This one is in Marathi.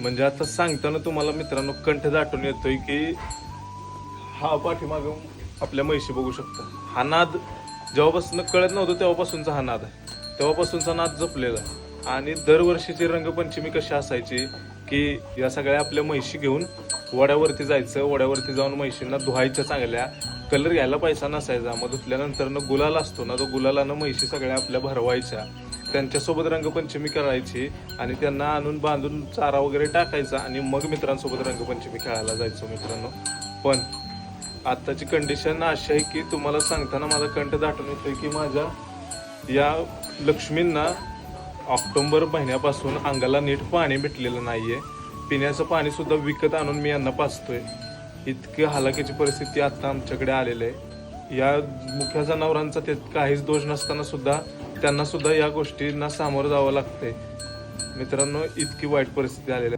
म्हणजे आता सांगताना तुम्हाला मित्रांनो कंठ दाटून येतोय की हा पाठीमाग आपल्या म्हैशी बघू शकता. हा नाद जेव्हापासून कळत नव्हतं तेव्हापासूनचा हा नाद आहे. तेव्हापासूनचा नाद जपलेला आहे. आणि दरवर्षीची रंगपंचमी कशी असायची की या सगळ्या आपल्या म्हैशी घेऊन वड्यावरती जायचं, वड्यावरती जाऊन म्हैशींना धुवायच्या चांगल्या, कलर घ्यायला पैसा नसायचा, मग धुतल्यानंतर गुलाल असतो ना, तो गुलालानं म्हैशी सगळ्या आपल्या भरवायच्या, त्यांच्यासोबत रंगपंचमी करायची आणि त्यांना आणून बांधून चारा वगैरे टाकायचा आणि मग मित्रांसोबत रंगपंचमी खेळायला जायचो मित्रांनो. पण आत्ताची कंडिशन अशी आहे की तुम्हाला सांगताना माझा कंठ दाटून येतोय की माझ्या या लक्ष्मींना ऑक्टोबर महिन्यापासून अंगाला नीट पाणी भेटलेलं नाहीये. पिण्याचं पाणी सुद्धा विकत आणून मी यांना पाजतोय. इतकी हालाकीची परिस्थिती आता आमच्याकडे आलेली आहे. या मुख्य जनावरांचा त्यात काहीच दोष नसताना सुद्धा त्यांना सुद्धा या गोष्टींना सामोरं जावं लागतंय मित्रांनो. इतकी वाईट परिस्थिती आलेली आहे.